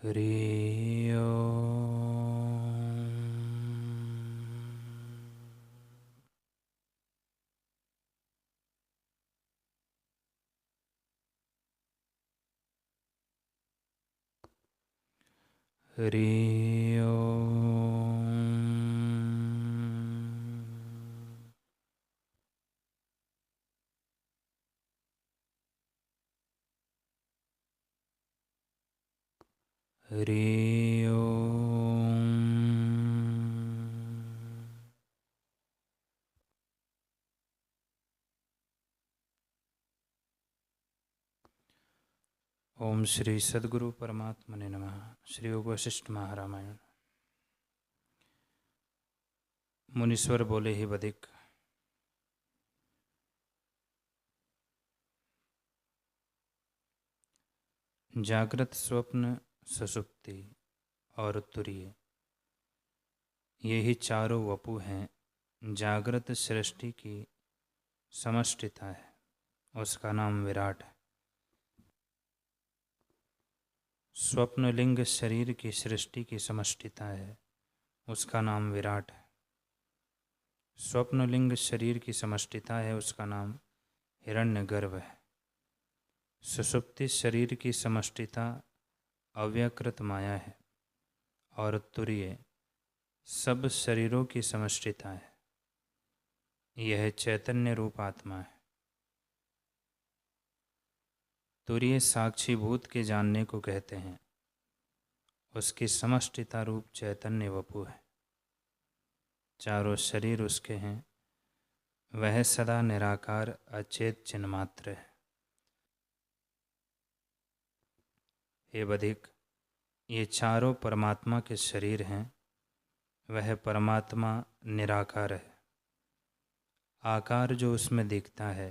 हरि ओम। हरि ओम। हरि ओम। ओम श्री सद्गुरु परमात्मने नमः। श्री योग वशिष्ठ महारामायण। मुनीश्वर बोले, ही बधिक, जागृत, स्वप्न, सुषुप्ति और तुरीय, ये ही चारों वपु हैं। जागृत सृष्टि की समष्टिता है, उसका नाम विराट है। स्वप्नलिंग शरीर की सृष्टि की समष्टिता है, उसका नाम विराट है। स्वप्नलिंग शरीर की समष्टिता है, उसका नाम हिरण्यगर्भ है। सुषुप्ति शरीर की समष्टिता अव्यकृत माया है, और तुरीय सब शरीरों की समष्टिता है, यह चैतन्य रूप आत्मा है। तुरीय साक्षीभूत के जानने को कहते हैं, उसकी समष्टिता रूप चैतन्य वपु है। चारों शरीर उसके हैं, वह सदा निराकार अचेत चिन्मात्र है। हे बधिक, ये चारों परमात्मा के शरीर हैं, वह परमात्मा निराकार है। आकार जो उसमें दिखता है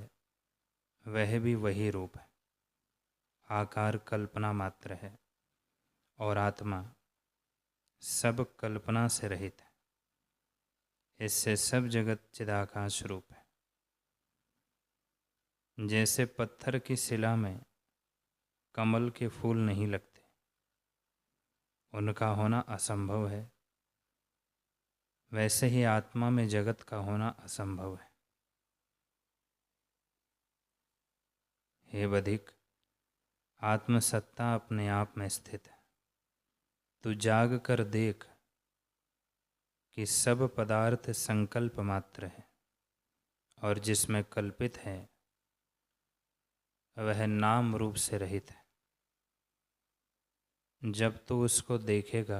वह भी वही रूप है। आकार कल्पना मात्र है, और आत्मा सब कल्पना से रहित है। इससे सब जगत चिदाकाश रूप है। जैसे पत्थर की शिला में कमल के फूल नहीं लगते, उनका होना असंभव है, वैसे ही आत्मा में जगत का होना असंभव है। हे बधिक, आत्मसत्ता अपने आप में स्थित है। तू जाग कर देख कि सब पदार्थ संकल्प मात्र है, और जिसमें कल्पित है वह नाम रूप से रहित है। जब तू उसको देखेगा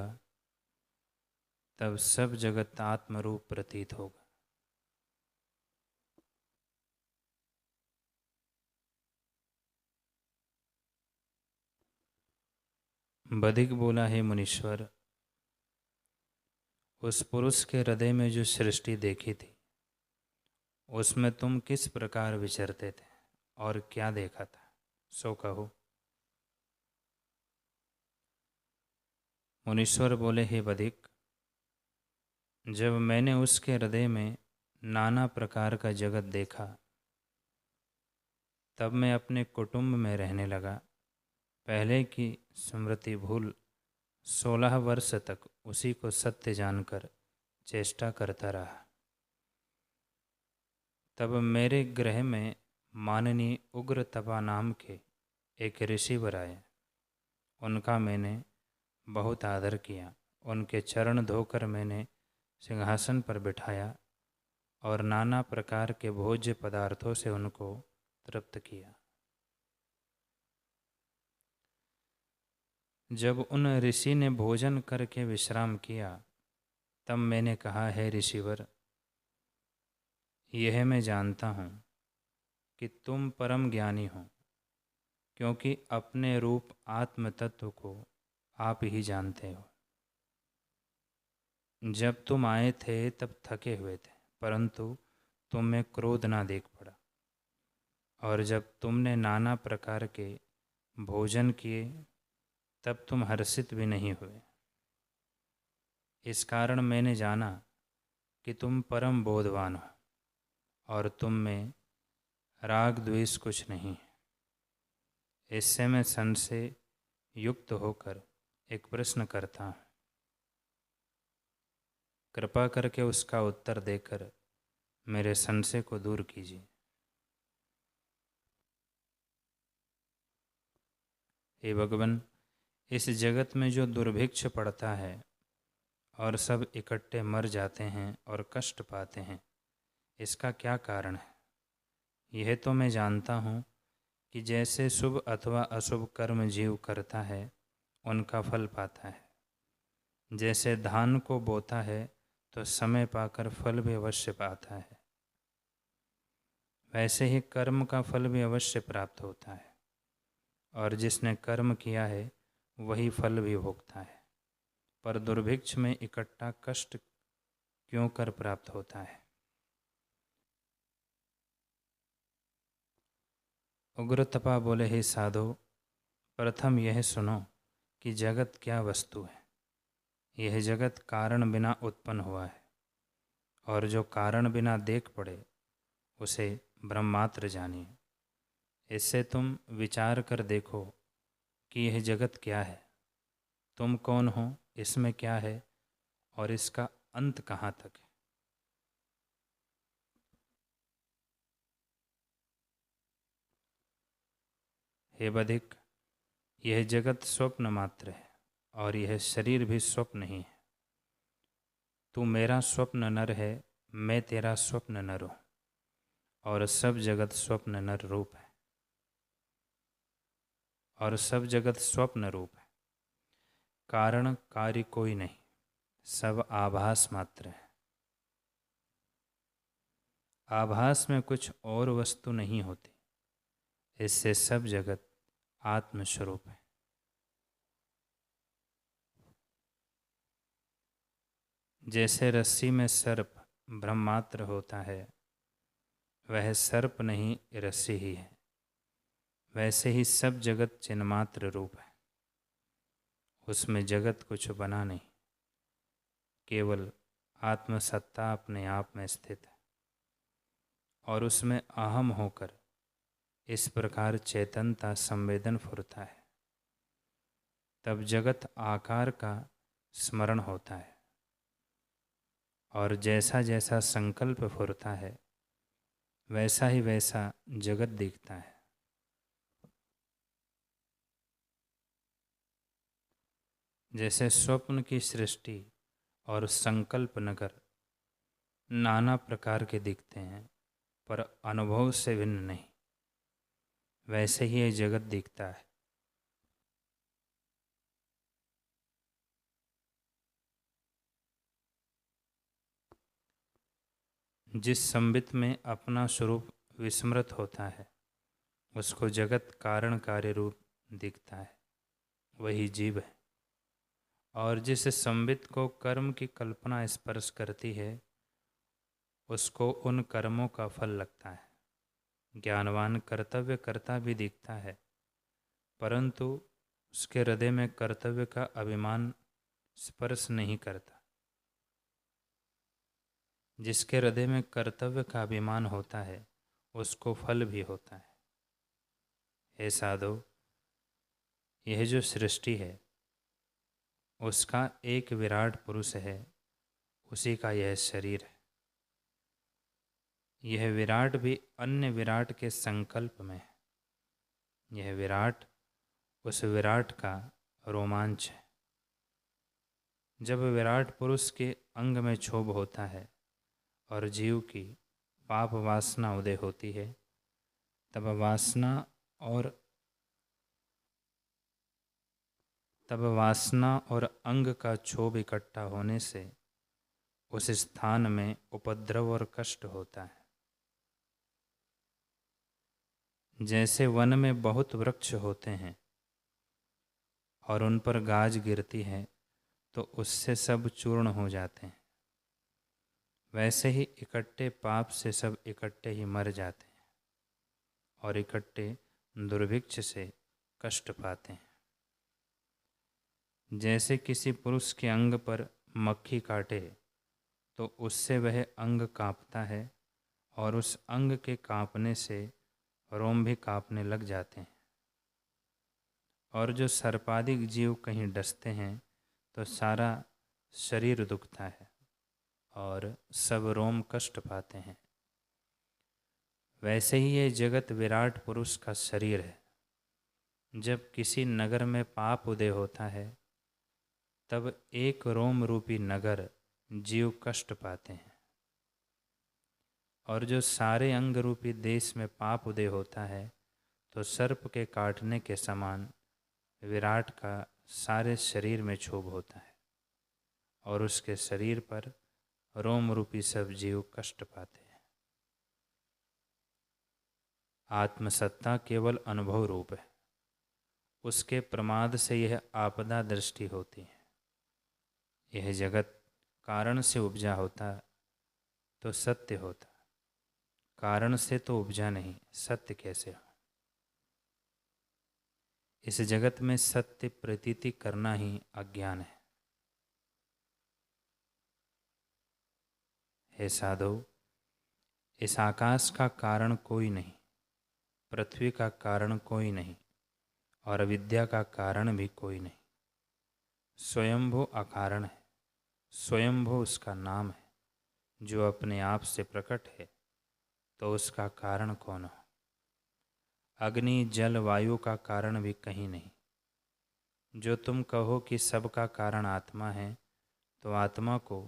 तब सब जगत आत्मरूप प्रतीत होगा। बधिक बोला, है मुनीश्वर, उस पुरुष के हृदय में जो सृष्टि देखी थी, उसमें तुम किस प्रकार विचरते थे और क्या देखा था, सो कहो। मुनीश्वर बोले, हे बधिक, जब मैंने उसके हृदय में नाना प्रकार का जगत देखा, तब मैं अपने कुटुंब में रहने लगा। पहले की स्मृति भूल 16 वर्ष तक उसी को सत्य जानकर चेष्टा करता रहा। तब मेरे गृह में माननीय उग्र तपा नाम के एक ऋषिवर आए। उनका मैंने बहुत आदर किया। उनके चरण धोकर मैंने सिंहासन पर बिठाया और नाना प्रकार के भोज्य पदार्थों से उनको तृप्त किया। जब उन ऋषि ने भोजन करके विश्राम किया, तब मैंने कहा, है ऋषिवर, यह मैं जानता हूँ कि तुम परम ज्ञानी हो, क्योंकि अपने रूप आत्म तत्व को आप ही जानते हो। जब तुम आए थे तब थके हुए थे, परंतु तुम में क्रोध ना देख पड़ा, और जब तुमने नाना प्रकार के भोजन किए तब तुम हर्षित भी नहीं हुए। इस कारण मैंने जाना कि तुम परम बोधवान हो, और तुम में राग द्वेष कुछ नहीं है। इससे मैं संशय युक्त होकर एक प्रश्न करता हूँ, कृपा करके उसका उत्तर देकर मेरे संशय को दूर कीजिए। हे भगवान, इस जगत में जो दुर्भिक्ष पड़ता है और सब इकट्ठे मर जाते हैं और कष्ट पाते हैं, इसका क्या कारण है? यह तो मैं जानता हूँ कि जैसे शुभ अथवा अशुभ कर्म जीव करता है उनका फल पाता है। जैसे धान को बोता है तो समय पाकर फल भी अवश्य पाता है, वैसे ही कर्म का फल भी अवश्य प्राप्त होता है, और जिसने कर्म किया है वही फल भी भोगता है। पर दुर्भिक्ष में इकट्ठा कष्ट क्यों कर प्राप्त होता है? उग्रतपा बोले, हे साधो, प्रथम यह सुनो कि जगत क्या वस्तु है। यह जगत कारण बिना उत्पन्न हुआ है, और जो कारण बिना देख पड़े उसे ब्रह्मात्र जानिए। इससे तुम विचार कर देखो कि यह जगत क्या है, तुम कौन हो, इसमें क्या है और इसका अंत कहाँ तक है। हे बधिक, यह जगत स्वप्न मात्र है और यह शरीर भी स्वप्न ही है। तू मेरा स्वप्न नर है, मैं तेरा स्वप्न नर हूँ, और सब जगत स्वप्न नर रूप है, और सब जगत स्वप्न रूप है। कारण कार्य कोई नहीं, सब आभास मात्र है। आभास में कुछ और वस्तु नहीं होती, इससे सब जगत आत्मस्वरूप है। जैसे रस्सी में सर्प ब्रह्मात्र होता है, वह सर्प नहीं रस्सी ही है, वैसे ही सब जगत चिन्मात्र रूप है। उसमें जगत कुछ बना नहीं, केवल आत्मसत्ता अपने आप में स्थित है, और उसमें अहम होकर इस प्रकार चेतनता संवेदन फुरता है। तब जगत आकार का स्मरण होता है, और जैसा जैसा संकल्प फुरता है वैसा ही वैसा जगत दिखता है। जैसे स्वप्न की सृष्टि और संकल्प नगर नाना प्रकार के दिखते हैं पर अनुभव से भिन्न नहीं, वैसे ही यह जगत दिखता है। जिस संबित में अपना स्वरूप विस्मृत होता है उसको जगत कारण कार्य रूप दिखता है, वही जीव है। और जिस संबित को कर्म की कल्पना स्पर्श करती है उसको उन कर्मों का फल लगता है। ज्ञानवान कर्तव्य करता भी दिखता है, परंतु उसके हृदय में कर्तव्य का अभिमान स्पर्श नहीं करता। जिसके हृदय में कर्तव्य का अभिमान होता है उसको फल भी होता है। हे साधो, यह जो सृष्टि है उसका एक विराट पुरुष है, उसी का यह शरीर है। यह विराट भी अन्य विराट के संकल्प में है। यह विराट उस विराट का रोमांच है। जब विराट पुरुष के अंग में क्षोभ होता है और जीव की पाप वासना उदय होती है, तब वासना और अंग का क्षोभ इकट्ठा होने से उस स्थान में उपद्रव और कष्ट होता है। जैसे वन में बहुत वृक्ष होते हैं और उन पर गाज गिरती है तो उससे सब चूर्ण हो जाते हैं, वैसे ही इकट्ठे पाप से सब इकट्ठे ही मर जाते हैं और इकट्ठे दुर्भिक्ष से कष्ट पाते हैं। जैसे किसी पुरुष के अंग पर मक्खी काटे तो उससे वह अंग कांपता है और उस अंग के कांपने से रोम भी कांपने लग जाते हैं। और जो सर्पादिक जीव कहीं डसते हैं तो सारा शरीर दुखता है और सब रोम कष्ट पाते हैं। वैसे ही ये जगत विराट पुरुष का शरीर है। जब किसी नगर में पाप उदय होता है तब एक रोम रूपी नगर जीव कष्ट पाते हैं, और जो सारे अंग रूपी देश में पाप उदय होता है तो सर्प के काटने के समान विराट का सारे शरीर में क्षोभ होता है और उसके शरीर पर रोम रूपी सब जीव कष्ट पाते हैं। आत्मसत्ता केवल अनुभव रूप है, उसके प्रमाद से यह आपदा दृष्टि होती है। यह जगत कारण से उपजा होता तो सत्य होता, कारण से तो उपजा नहीं, सत्य कैसे हो। इस जगत में सत्य प्रतीति करना ही अज्ञान है। हे साधु, इस आकाश का कारण कोई नहीं, पृथ्वी का कारण कोई नहीं और अविद्या का कारण भी कोई नहीं। स्वयंभू अकारण है, स्वयंभू उसका नाम है। जो अपने आप से प्रकट है तो उसका कारण कौन हो। अग्नि जल वायु का कारण भी कहीं नहीं। जो तुम कहो कि सबका कारण आत्मा है तो आत्मा को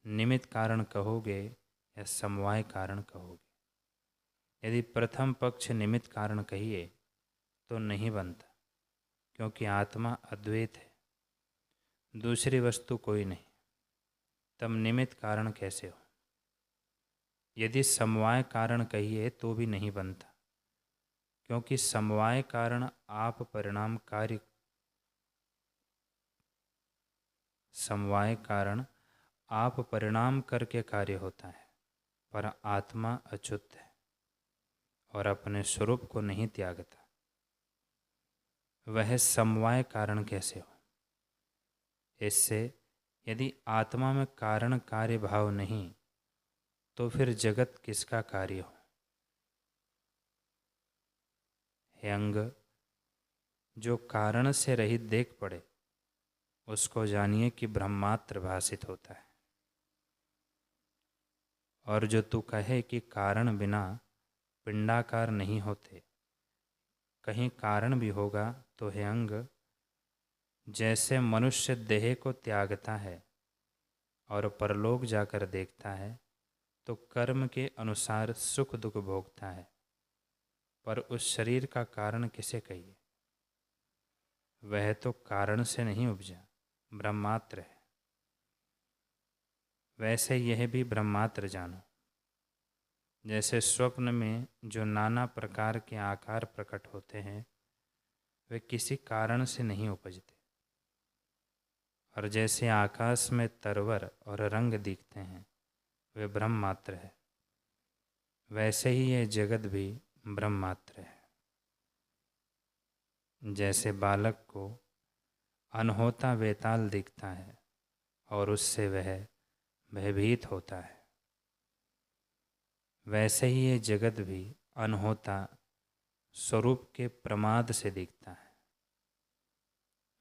निमित्त कारण कहोगे या समवाय कारण कहोगे। यदि प्रथम पक्ष निमित्त कारण कहिए तो नहीं बनता, क्योंकि आत्मा अद्वैत है, दूसरी वस्तु कोई नहीं। तब निमित्त कारण कैसे हो। यदि समवाय कारण कहिए तो भी नहीं बनता, क्योंकि समवाय कारण आप परिणाम कार्य, समवाय कारण आप परिणाम करके कार्य होता है, पर आत्मा अच्युत है और अपने स्वरूप को नहीं त्यागता। वह समवाय कारण कैसे हो। इससे यदि आत्मा में कारण कार्य भाव नहीं तो फिर जगत किसका कार्य हो। हे अंग, जो कारण से रहित देख पड़े उसको जानिए कि ब्रह्मात्र भासित होता है। और जो तू कहे कि कारण बिना पिंडाकार नहीं होते, कहीं कारण भी होगा तो हे अंग, जैसे मनुष्य देह को त्यागता है और परलोक जाकर देखता है तो कर्म के अनुसार सुख दुख भोगता है, पर उस शरीर का कारण किसे कहिए। वह तो कारण से नहीं उपजा, ब्रह्मात्र है। वैसे यह भी ब्रह्मात्र जानो। जैसे स्वप्न में जो नाना प्रकार के आकार प्रकट होते हैं वे किसी कारण से नहीं उपजते, और जैसे आकाश में तरवर और रंग दिखते हैं वे ब्रह्मात्र है, वैसे ही यह जगत भी ब्रह्मात्र है। जैसे बालक को अनहोता वेताल दिखता है और उससे वह भयभीत होता है, वैसे ही ये जगत भी अनहोता स्वरूप के प्रमाद से दिखता है।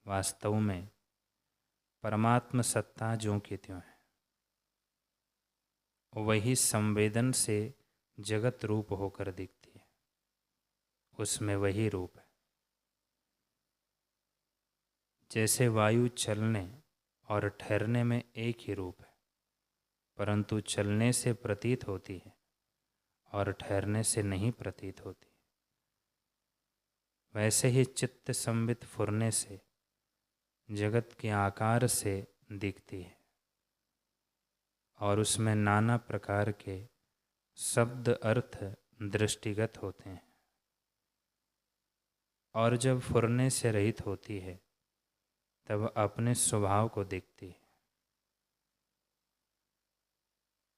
वास्तव में परमात्म सत्ता ज्यों की त्यों है, वही संवेदन से जगत रूप होकर दिखती है, उसमें वही रूप है। जैसे वायु चलने और ठहरने में एक ही रूप है, परंतु चलने से प्रतीत होती है और ठहरने से नहीं प्रतीत होती। वैसे ही चित्त संवित फुरने से जगत के आकार से दिखती है और उसमें नाना प्रकार के शब्द अर्थ दृष्टिगत होते हैं, और जब फुरने से रहित होती है तब अपने स्वभाव को देखती है।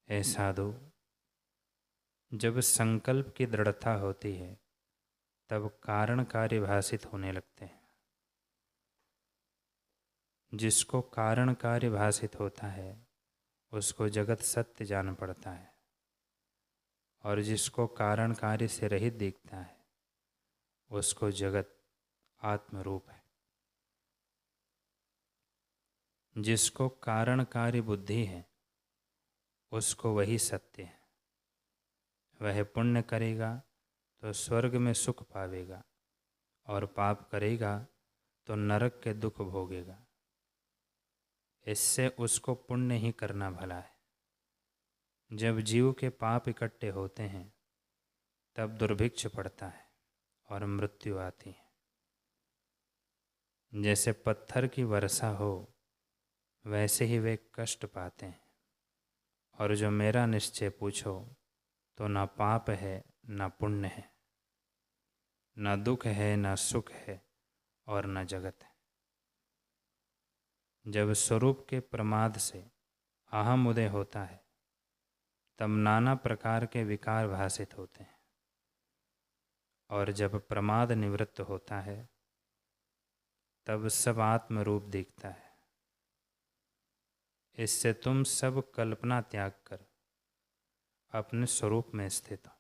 ऐ साधु, जब संकल्प की दृढ़ता होती है तब कारण कार्य भासित होने लगते हैं। जिसको कारण कार्य भासित होता है उसको जगत सत्य जान पड़ता है, और जिसको कारण कार्य से रहित दिखता है उसको जगत आत्मरूप है। जिसको कारणकारी बुद्धि है उसको वही सत्य है। वह पुण्य करेगा तो स्वर्ग में सुख पावेगा और पाप करेगा तो नरक के दुख भोगेगा। इससे उसको पुण्य ही करना भला है। जब जीव के पाप इकट्ठे होते हैं तब दुर्भिक्ष पड़ता है और मृत्यु आती है। जैसे पत्थर की वर्षा हो वैसे ही वे कष्ट पाते हैं। और जो मेरा निश्चय पूछो तो न पाप है न पुण्य है, न दुख है न सुख है और न जगत है। जब स्वरूप के प्रमाद से अहम उदय होता है तब नाना प्रकार के विकार भासित होते हैं, और जब प्रमाद निवृत्त होता है तब सब आत्म रूप दिखता है। इससे तुम सब कल्पना त्याग कर अपने स्वरूप में स्थित हो,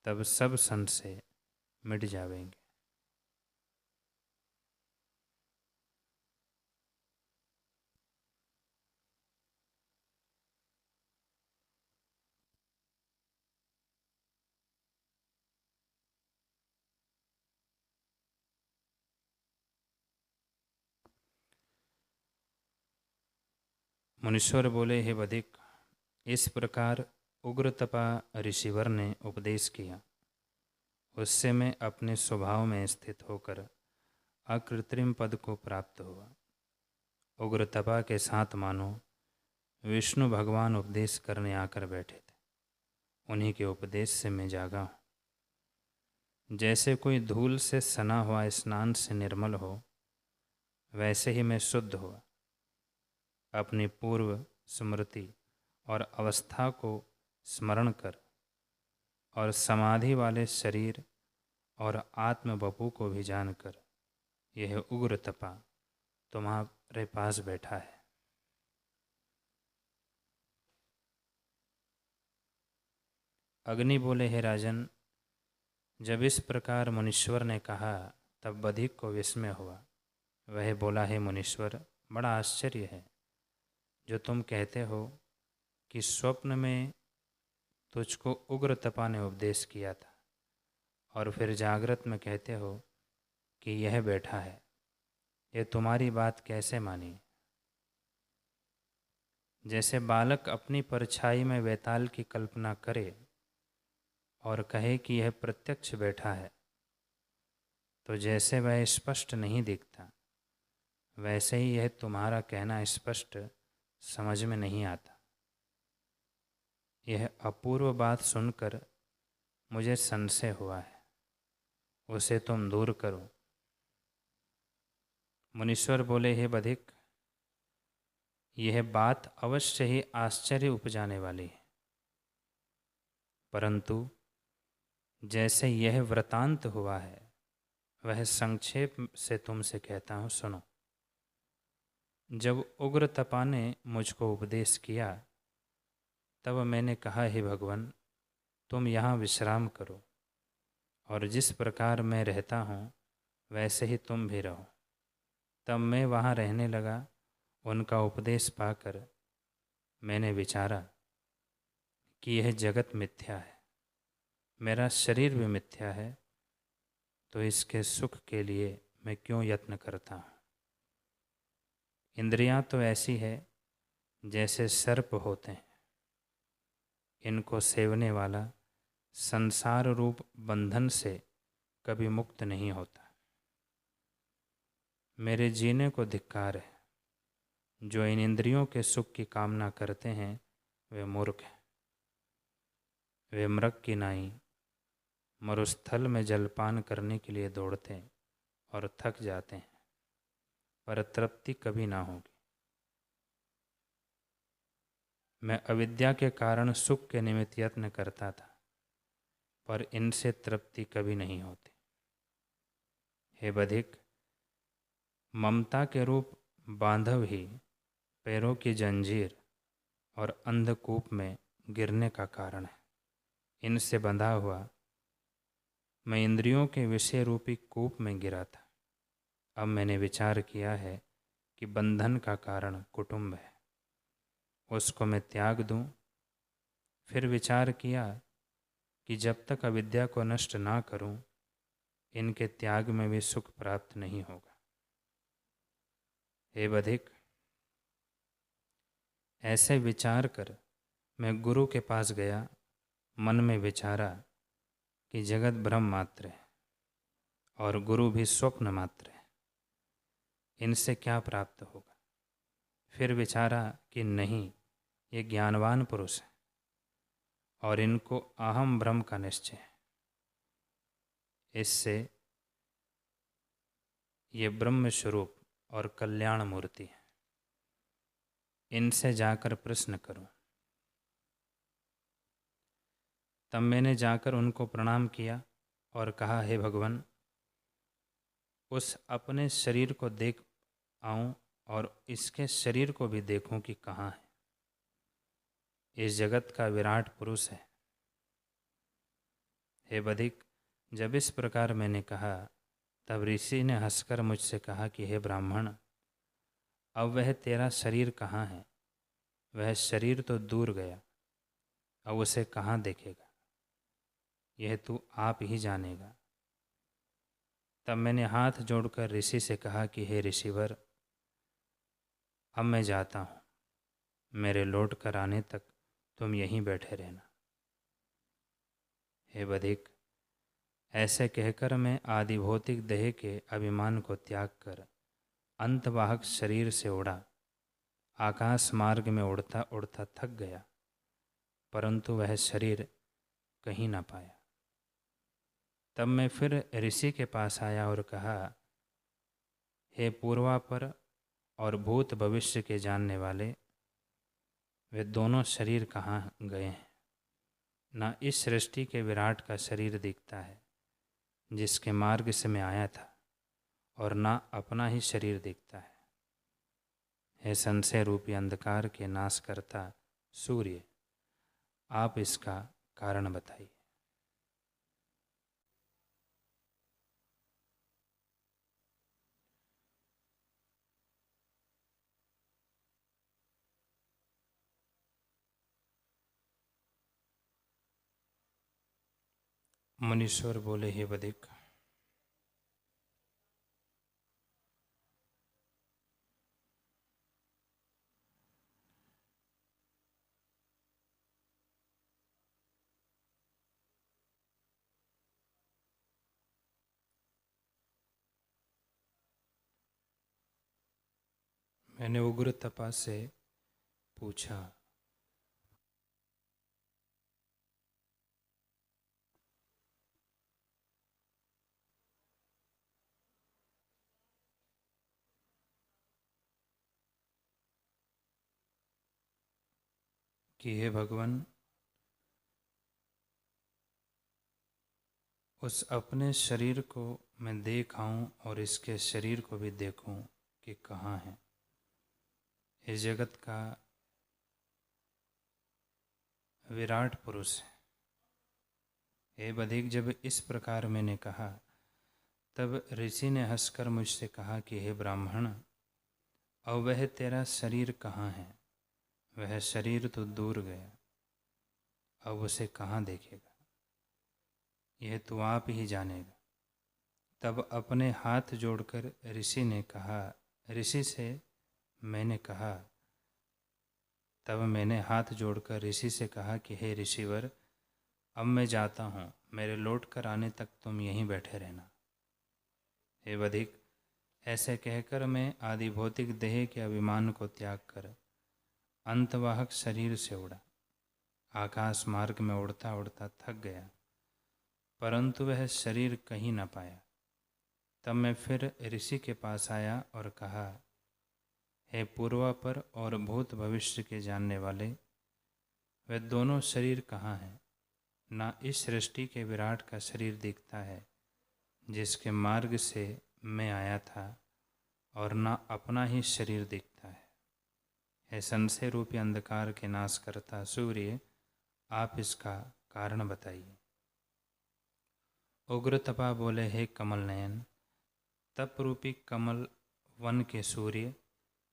तब सब संशय मिट जाएंगे। मुनीश्वर बोले, हे बधिक, इस प्रकार उग्रतपा ऋषिवर ने उपदेश किया। उससे मैं अपने स्वभाव में स्थित होकर अकृत्रिम पद को प्राप्त हुआ। उग्रतपा के साथ मानो विष्णु भगवान उपदेश करने आकर बैठे थे। उन्हीं के उपदेश से मैं जागा हूँ। जैसे कोई धूल से सना हुआ स्नान से निर्मल हो, वैसे ही मैं शुद्ध हुआ। अपनी पूर्व स्मृति और अवस्था को स्मरण कर और समाधि वाले शरीर और आत्म बपू को भी जानकर यह उग्र तपा तुम्हारे पास बैठा है। अग्नि बोले, हे राजन, जब इस प्रकार मुनीश्वर ने कहा तब बधिक को विस्मय हुआ। वह बोला, हे मुनीश्वर, बड़ा आश्चर्य है जो तुम कहते हो कि स्वप्न में तुझको उग्र तपा ने उपदेश किया था और फिर जागृत में कहते हो कि यह बैठा है। ये तुम्हारी बात कैसे मानी? जैसे बालक अपनी परछाई में वैताल की कल्पना करे और कहे कि यह प्रत्यक्ष बैठा है, तो जैसे वह स्पष्ट नहीं दिखता, वैसे ही यह तुम्हारा कहना स्पष्ट समझ में नहीं आता। यह अपूर्व बात सुनकर मुझे संशय हुआ है, उसे तुम दूर करो। मुनीश्वर बोले, हे बधिक, यह बात अवश्य ही आश्चर्य उपजाने वाली है, परंतु जैसे यह वृतांत हुआ है वह संक्षेप से तुमसे कहता हूँ, सुनो। जब उग्र तपा ने मुझको उपदेश किया तब मैंने कहा, हे भगवान, तुम यहाँ विश्राम करो और जिस प्रकार मैं रहता हूँ वैसे ही तुम भी रहो। तब मैं वहाँ रहने लगा। उनका उपदेश पाकर मैंने विचारा कि यह जगत मिथ्या है, मेरा शरीर भी मिथ्या है, तो इसके सुख के लिए मैं क्यों यत्न करता हूँ। इंद्रियां तो ऐसी है जैसे सर्प होते हैं, इनको सेवने वाला संसार रूप बंधन से कभी मुक्त नहीं होता। मेरे जीने को धिक्कार है। जो इन इंद्रियों के सुख की कामना करते हैं वे मूर्ख हैं। वे मृग की नाई मरुस्थल में जलपान करने के लिए दौड़ते और थक जाते हैं, पर तृप्ति कभी ना होगी। मैं अविद्या के कारण सुख के निमित्त यत्न करता था, पर इनसे तृप्ति कभी नहीं होती। हे बधिक, ममता के रूप बांधव ही पैरों की जंजीर और अंधकूप में गिरने का कारण है। इनसे बंधा हुआ मैं इंद्रियों के विषय रूपी कूप में गिरा था। अब मैंने विचार किया है कि बंधन का कारण कुटुंब है, उसको मैं त्याग दूं। फिर विचार किया कि जब तक अविद्या को नष्ट ना करूं, इनके त्याग में भी सुख प्राप्त नहीं होगा। हे बधिक, ऐसे विचार कर मैं गुरु के पास गया। मन में विचारा कि जगत ब्रह्म मात्र है और गुरु भी स्वप्न मात्र है, इनसे क्या प्राप्त होगा। फिर विचारा कि नहीं, ये ज्ञानवान पुरुष है और इनको अहम ब्रह्म का निश्चय है। इससे ये ब्रह्म स्वरूप और कल्याण मूर्ति है, इनसे जाकर प्रश्न करूं। तब मैंने जाकर उनको प्रणाम किया और कहा, हे भगवान, उस अपने शरीर को देख आऊं और इसके शरीर को भी देखूं कि कहाँ है। इस जगत का विराट पुरुष है। हे बधिक, जब इस प्रकार मैंने कहा, तब ऋषि ने हंसकर मुझसे कहा कि हे ब्राह्मण, अब वह तेरा शरीर कहाँ है? वह शरीर तो दूर गया, अब उसे कहाँ देखेगा? यह तू आप ही जानेगा। तब मैंने हाथ जोड़कर ऋषि से कहा कि हे ऋषिवर, अब मैं जाता हूँ, मेरे लौट कर आने तक तुम यहीं बैठे रहना। हे बधिक, ऐसे कहकर मैं आदि भौतिक देह के अभिमान को त्याग कर अंतवाहक शरीर से उड़ा। आकाश मार्ग में उड़ता उड़ता थक गया, परंतु वह शरीर कहीं ना पाया। तब मैं फिर ऋषि के पास आया और कहा, हे पूर्वापर और भूत भविष्य के जानने वाले, वे दोनों शरीर कहाँ गए हैं? ना इस सृष्टि के विराट का शरीर दिखता है जिसके मार्ग से मैं आया था, और ना अपना ही शरीर दिखता है। हे संशय रूपी अंधकार के नाश करता सूर्य, आप इसका कारण बताइए। मुनीश्वर बोले, हे बधिक, मैंने उग्र तपा से पूछा, कि हे भगवान, उस अपने शरीर को मैं देख आऊं और इसके शरीर को भी देखूं कि कहाँ है। इस जगत का विराट पुरुष है। हे बधिक, जब इस प्रकार मैंने कहा, तब ऋषि ने हंसकर मुझसे कहा कि हे ब्राह्मण, अब वह तेरा शरीर कहाँ है? वह शरीर तो दूर गया, अब उसे कहाँ देखेगा? यह तो आप ही जानेगा। तब अपने हाथ जोड़कर ऋषि ने कहा, ऋषि से मैंने कहा, तब मैंने हाथ जोड़कर ऋषि से कहा कि हे ऋषिवर, अब मैं जाता हूँ, मेरे लौट कर आने तक तुम यहीं बैठे रहना। हे बधिक, ऐसे कहकर मैं आदि भौतिक देह के अभिमान को त्याग कर अंतवाहक शरीर से उड़ा। आकाश मार्ग में उड़ता उड़ता थक गया, परंतु वह शरीर कहीं न पाया। तब मैं फिर ऋषि के पास आया और कहा, हे पूर्वापर और भूत भविष्य के जानने वाले, वे दोनों शरीर कहाँ हैं? ना इस सृष्टि के विराट का शरीर दिखता है जिसके मार्ग से मैं आया था, और ना अपना ही शरीर दिखता है। हे संशय रूपी अंधकार के नाश करता सूर्य, आप इसका कारण बताइए। उग्र तपा बोले, हे कमल नयन, तप रूपी कमल वन के सूर्य,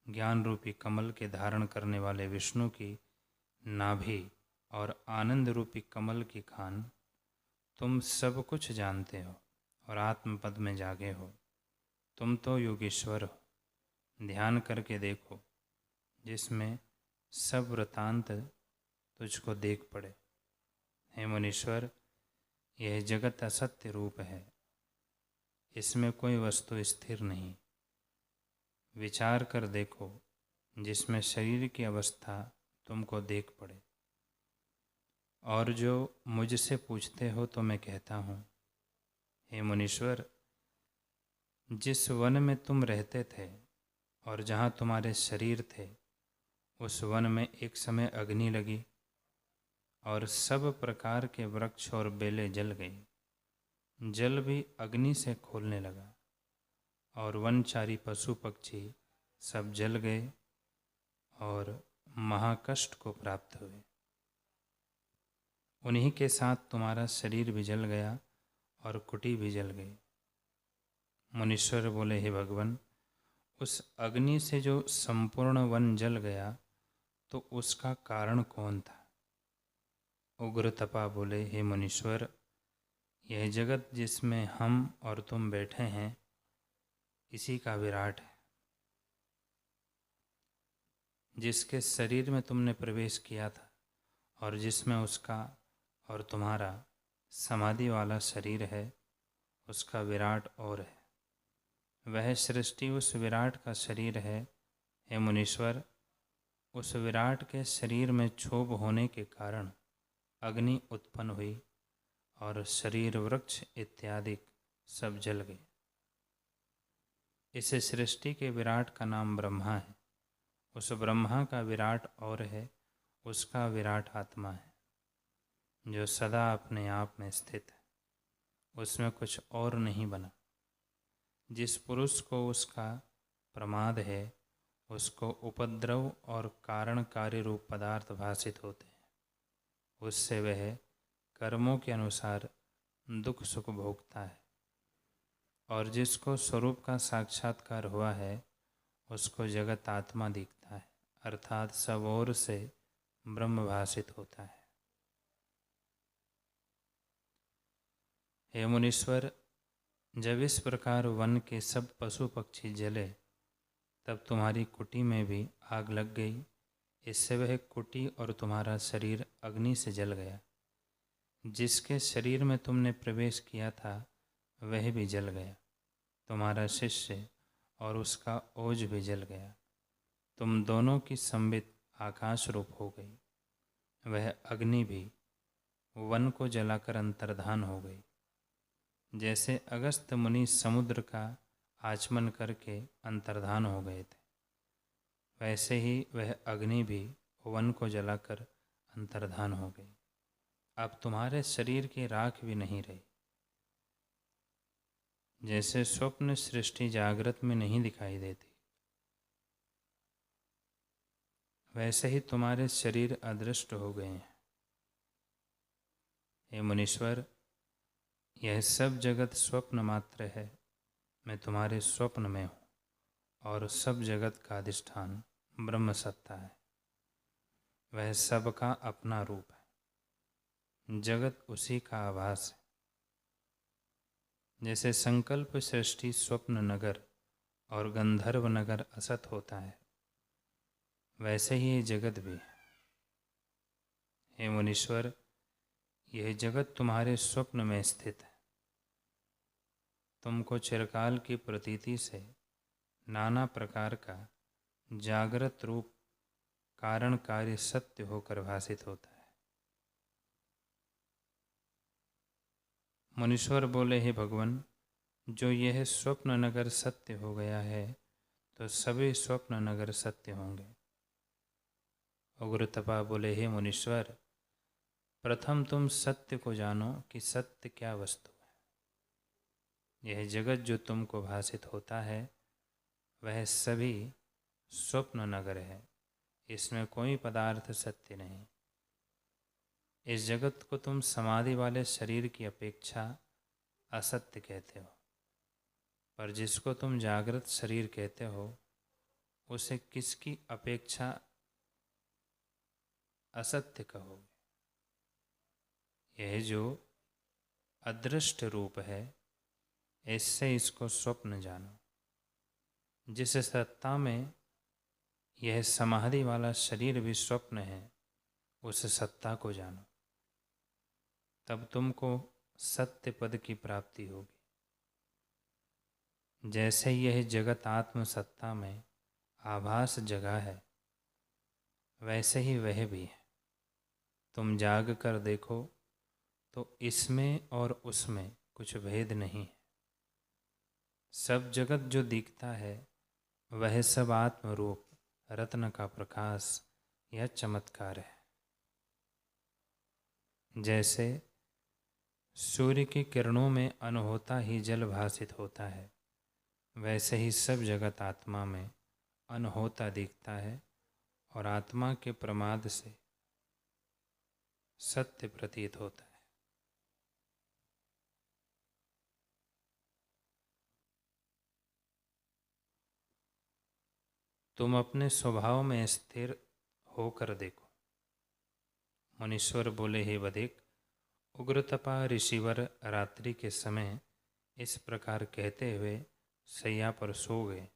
ज्ञान रूपी कमल के धारण करने वाले विष्णु की नाभि और आनंद रूपी कमल की खान, तुम सब कुछ जानते हो और आत्मपद में जागे हो। तुम तो योगीश्वर हो। ध्यान करके देखो जिसमें सब वृतांत तुझको देख पड़े। हे मुनीश्वर, यह जगत असत्य रूप है, इसमें कोई वस्तु स्थिर नहीं। विचार कर देखो जिसमें शरीर की अवस्था तुमको देख पड़े। और जो मुझसे पूछते हो तो मैं कहता हूँ, हे मुनीश्वर, जिस वन में तुम रहते थे और जहाँ तुम्हारे शरीर थे, उस वन में एक समय अग्नि लगी और सब प्रकार के वृक्ष और बेलें जल गई। जल भी अग्नि से खोलने लगा और वनचारी पशु पक्षी सब जल गए और महाकष्ट को प्राप्त हुए। उन्हीं के साथ तुम्हारा शरीर भी जल गया और कुटी भी जल गई। मुनीश्वर बोले, हे भगवान, उस अग्नि से जो संपूर्ण वन जल गया तो उसका कारण कौन था? उग्र तपा बोले, हे मुनीश्वर, यह जगत जिसमें हम और तुम बैठे हैं, इसी का विराट है। जिसके शरीर में तुमने प्रवेश किया था और जिसमें उसका और तुम्हारा समाधि वाला शरीर है, उसका विराट और है। वह सृष्टि उस विराट का शरीर है। हे मुनीश्वर, उस विराट के शरीर में क्षोभ होने के कारण अग्नि उत्पन्न हुई और शरीर, वृक्ष इत्यादि सब जल गए। इस सृष्टि के विराट का नाम ब्रह्मा है। उस ब्रह्मा का विराट और है, उसका विराट आत्मा है, जो सदा अपने आप में स्थित है, उसमें कुछ और नहीं बना। जिस पुरुष को उसका प्रमाद है, उसको उपद्रव और कारणकारी रूप पदार्थ भासित होते हैं। उससे वह कर्मों के अनुसार दुख सुख भोगता है। और जिसको स्वरूप का साक्षात्कार हुआ है, उसको जगत आत्मा दिखता है, अर्थात सब ओर से ब्रह्म भासित होता है। हे मुनीश्वर, जब इस प्रकार वन के सब पशु पक्षी जले, तब तुम्हारी कुटी में भी आग लग गई। इससे वह कुटी और तुम्हारा शरीर अग्नि से जल गया। जिसके शरीर में तुमने प्रवेश किया था, वह भी जल गया। तुम्हारा शिष्य और उसका ओज भी जल गया। तुम दोनों की संबित आकाश रूप हो गई। वह अग्नि भी वन को जलाकर अंतर्धान हो गई। जैसे अगस्त्य मुनि समुद्र का आचमन करके अंतर्धान हो गए थे, वैसे ही वह अग्नि भी वन को जलाकर अंतर्धान हो गई। अब तुम्हारे शरीर की राख भी नहीं रही। जैसे स्वप्न सृष्टि जागृत में नहीं दिखाई देती, वैसे ही तुम्हारे शरीर अदृष्ट हो गए हैं। हे मुनीश्वर, यह सब जगत स्वप्न मात्र है। मैं तुम्हारे स्वप्न में हूँ और सब जगत का अधिष्ठान ब्रह्म सत्ता है। वह सबका अपना रूप है। जगत उसी का आभास है। जैसे संकल्प सृष्टि स्वप्न नगर और गंधर्व नगर असत होता है, वैसे ही ये जगत भी है। हे मुनीश्वर, यह जगत तुम्हारे स्वप्न में स्थित है। तुमको चिरकाल की प्रतीति से नाना प्रकार का जागृत रूप कारण कार्य सत्य होकर भासित होता है। मुनीश्वर बोले, हे भगवान, जो यह स्वप्न नगर सत्य हो गया है, तो सभी स्वप्न नगर सत्य होंगे। उग्र तपा बोले, हे मुनीश्वर, प्रथम तुम सत्य को जानो कि सत्य क्या वस्तु है। यह जगत जो तुमको भासित होता है, वह सभी स्वप्न नगर है। इसमें कोई पदार्थ सत्य नहीं। इस जगत को तुम समाधि वाले शरीर की अपेक्षा असत्य कहते हो, पर जिसको तुम जागृत शरीर कहते हो, उसे किसकी अपेक्षा असत्य कहोगे? यह जो अदृष्ट रूप है, इससे इसको स्वप्न जानो। जिस सत्ता में यह समाधि वाला शरीर भी स्वप्न है, उस सत्ता को जानो, तब तुमको सत्य पद की प्राप्ति होगी। जैसे यह जगत आत्म सत्ता में आभास जगह है, वैसे ही वह भी है। तुम जाग कर देखो तो इसमें और उसमें कुछ भेद नहीं है। सब जगत जो दिखता है, वह सब आत्मरूप रत्न का प्रकाश या चमत्कार है। जैसे सूर्य की किरणों में अन्न होता ही जल भासित होता है, वैसे ही सब जगत आत्मा में अन्न होता दिखता है और आत्मा के प्रमाद से सत्य प्रतीत होता है। तुम अपने स्वभाव में स्थिर होकर देखो। मुनीश्वर बोले, हे बधिक, उग्रतपा ऋषिवर रात्रि के समय इस प्रकार कहते हुए सैया पर सो गए।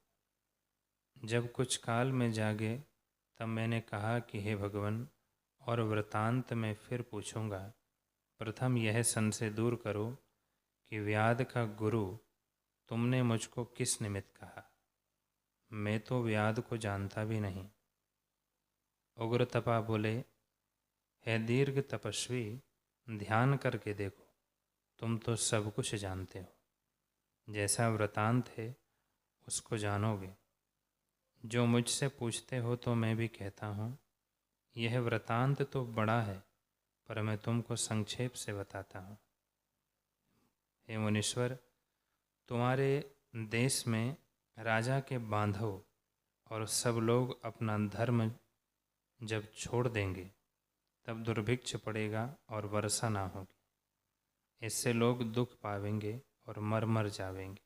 जब कुछ काल में जागे, तब मैंने कहा कि हे भगवान, और वृतांत में फिर पूछूंगा। प्रथम यह संशय दूर करो कि व्याध का गुरु तुमने मुझको किस निमित्त कहा। मैं तो व्याध को जानता भी नहीं। उग्रतपा बोले, हे दीर्घ तपस्वी, ध्यान करके देखो, तुम तो सब कुछ जानते हो। जैसा वृतांत है उसको जानोगे। जो मुझसे पूछते हो तो मैं भी कहता हूँ। यह वृतांत तो बड़ा है, पर मैं तुमको संक्षेप से बताता हूँ। हे मुनीश्वर, तुम्हारे देश में राजा के बांधव और सब लोग अपना धर्म जब छोड़ देंगे, तब दुर्भिक्ष पड़ेगा और वर्षा ना होगी। इससे लोग दुख पावेंगे और मर मर जावेंगे।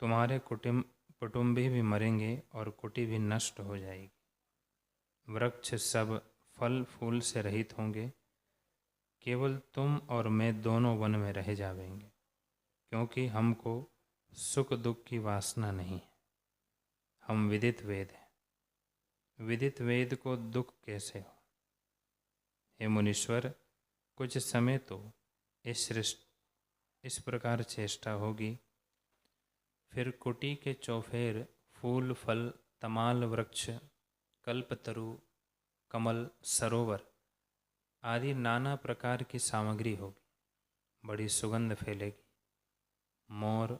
तुम्हारे कुटुंबी भी मरेंगे और कुटी भी नष्ट हो जाएगी। वृक्ष सब फल फूल से रहित होंगे। केवल तुम और मैं दोनों वन में रह जावेंगे, क्योंकि हमको सुख दुख की वासना नहीं है। हम विदित वेद हैं। विदित वेद को दुख कैसे हो? हे मुनीश्वर, कुछ समय तो इस प्रकार चेष्टा होगी, फिर कुटी के चौफेर फूल फल, तमाल वृक्ष, कल्पतरु, कमल, सरोवर आदि नाना प्रकार की सामग्री होगी। बड़ी सुगंध फैलेगी। मोर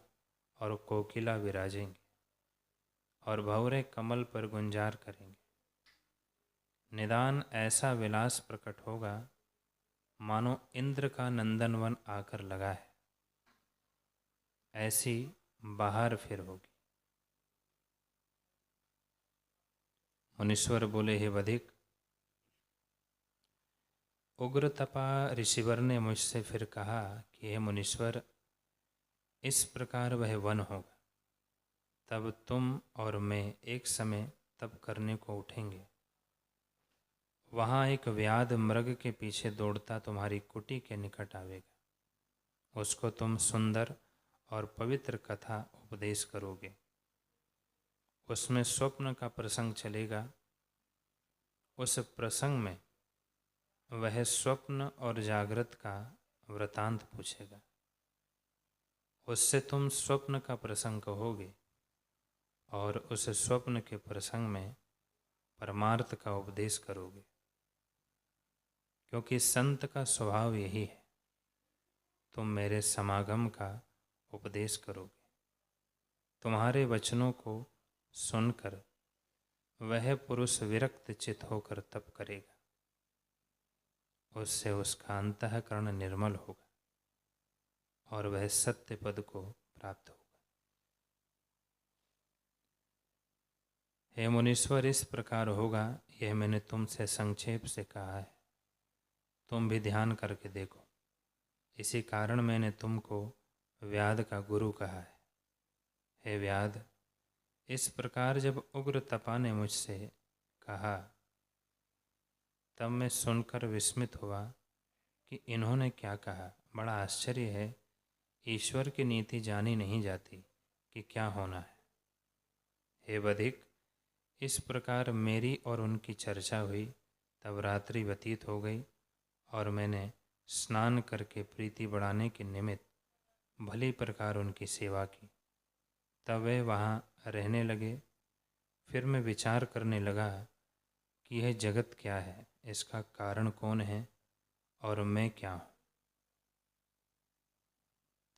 और कोकिला विराजेंगे और भंवरे कमल पर गुंजार करेंगे। निदान ऐसा विलास प्रकट होगा मानो इंद्र का नंदनवन आकर लगा है। ऐसी बाहर फिर होगी। मुनीश्वर बोले, हे बधिक, उग्रतपा ऋषिवर ने मुझसे फिर कहा कि हे मुनीश्वर, इस प्रकार वह वन होगा, तब तुम और मैं एक समय तप करने को उठेंगे। वहाँ एक व्याध मृग के पीछे दौड़ता तुम्हारी कुटी के निकट आवेगा। उसको तुम सुंदर और पवित्र कथा उपदेश करोगे। उसमें स्वप्न का प्रसंग चलेगा। उस प्रसंग में वह स्वप्न और जागृत का वृतांत पूछेगा। उससे तुम स्वप्न का प्रसंग कहोगे और उस स्वप्न के प्रसंग में परमार्थ का उपदेश करोगे, क्योंकि संत का स्वभाव यही है। तुम मेरे समागम का उपदेश करोगे। तुम्हारे वचनों को सुनकर वह पुरुष विरक्त चित होकर तप करेगा। उससे उसका अंतःकरण निर्मल होगा और वह सत्य पद को प्राप्त होगा। हे मुनीश्वर, इस प्रकार होगा, यह मैंने तुमसे संक्षेप से कहा है। तुम भी ध्यान करके देखो। इसी कारण मैंने तुमको व्याध का गुरु कहा है। हे व्याध, इस प्रकार जब उग्र तपा ने मुझसे कहा तब मैं सुनकर विस्मित हुआ कि इन्होंने क्या कहा। बड़ा आश्चर्य है, ईश्वर की नीति जानी नहीं जाती कि क्या होना है। हे बधिक, इस प्रकार मेरी और उनकी चर्चा हुई। तब रात्रि व्यतीत हो गई और मैंने स्नान करके प्रीति बढ़ाने के निमित्त भली प्रकार उनकी सेवा की। तब वे वहाँ रहने लगे। फिर मैं विचार करने लगा कि यह जगत क्या है, इसका कारण कौन है और मैं क्या हूँ।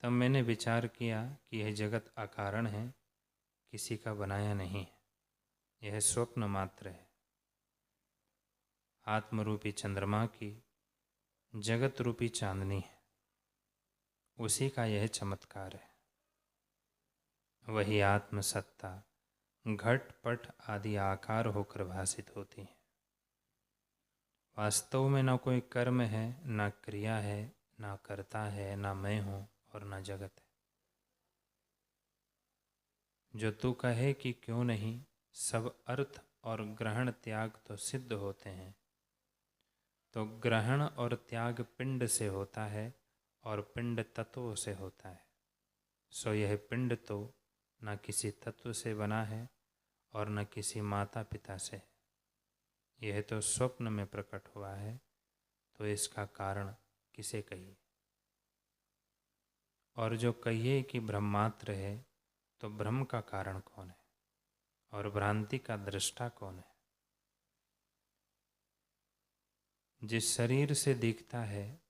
तब मैंने विचार किया कि यह जगत अकारण है, किसी का बनाया नहीं है, यह स्वप्न मात्र है। आत्मरूपी चंद्रमा की जगत रूपी चांदनी है, उसी का यह चमत्कार है। वही आत्मसत्ता घट पट आदि आकार होकर भासित होती है। वास्तव में न कोई कर्म है, न क्रिया है, न कर्ता है, न मैं हूँ और न जगत है। जो तू कहे कि क्यों नहीं, सब अर्थ और ग्रहण त्याग तो सिद्ध होते हैं। तो ग्रहण और त्याग पिंड से होता है और पिंड तत्व से होता है। सो यह पिंड तो न किसी तत्व से बना है और न किसी माता पिता से है। यह तो स्वप्न में प्रकट हुआ है, तो इसका कारण किसे कहिए। और जो कहिए कि ब्रह्मात्र है, तो ब्रह्म का कारण कौन है और भ्रांति का दृष्टा कौन है। जिस शरीर से दिखता है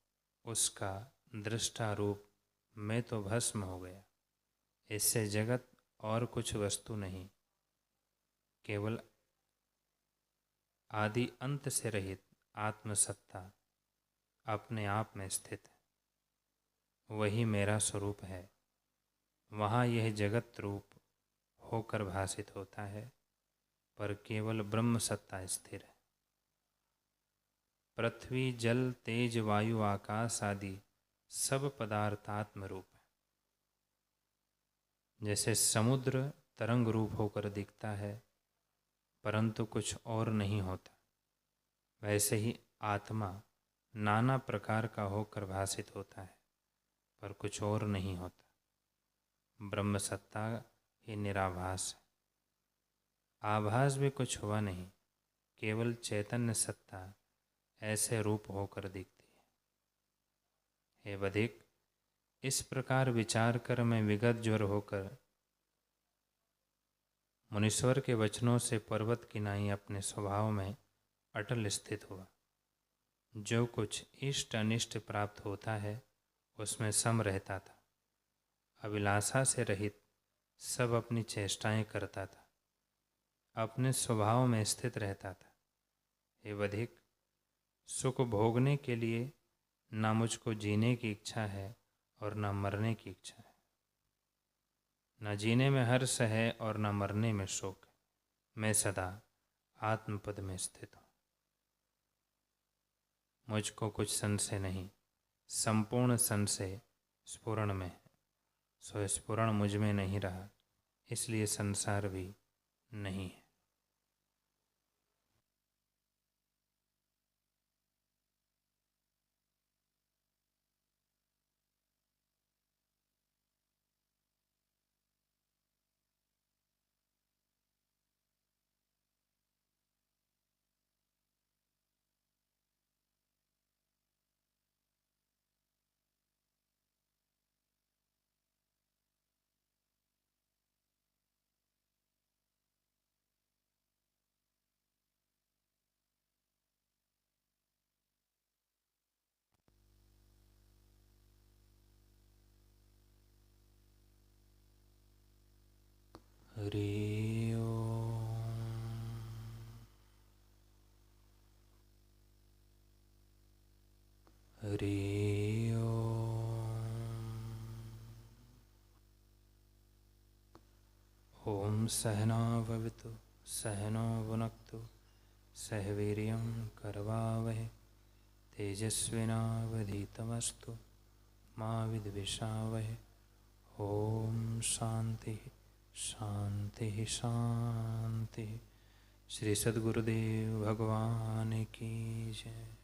उसका दृष्टा रूप मैं तो भस्म हो गया। इससे जगत और कुछ वस्तु नहीं, केवल आदि अंत से रहित आत्मसत्ता अपने आप में स्थित है। वही मेरा स्वरूप है। वहाँ यह जगत रूप होकर भासित होता है, पर केवल ब्रह्म सत्ता स्थिर है। पृथ्वी जल तेज वायु आकाश आदि सब पदार्थात्म रूप है। जैसे समुद्र तरंग रूप होकर दिखता है परंतु कुछ और नहीं होता, वैसे ही आत्मा नाना प्रकार का होकर भासित होता है पर कुछ और नहीं होता। ब्रह्म सत्ता ही निराभास है। आभास भी कुछ हुआ नहीं, केवल चैतन्य सत्ता ऐसे रूप होकर दिखती है। हे बधिक, इस प्रकार विचार कर मैं विगत ज्वर होकर मुनीश्वर के वचनों से पर्वत की नाई अपने स्वभाव में अटल स्थित हुआ। जो कुछ इष्ट अनिष्ट प्राप्त होता है उसमें सम रहता था। अभिलाषा से रहित सब अपनी चेष्टाएं करता था, अपने स्वभाव में स्थित रहता था। हे बधिक, सुख भोगने के लिए न मुझको जीने की इच्छा है और न मरने की इच्छा है। न जीने में हर्ष है और न मरने में शोक है। मैं सदा आत्मपद में स्थित हूँ। मुझको कुछ संशय नहीं, संपूर्ण संशय स्फुरण में है। सो स्फुरण मुझ में नहीं रहा, इसलिए संसार भी नहीं है। हरि ओम। हरि ओम। सहना भवतु सहनो भुनक्तु सह वीर्यं करवावहै तेजस्विनावधीतमस्तु मा विद्विषावहै। ओम शांति शांति शांति। श्री सद्गुरुदेव भगवान की जय।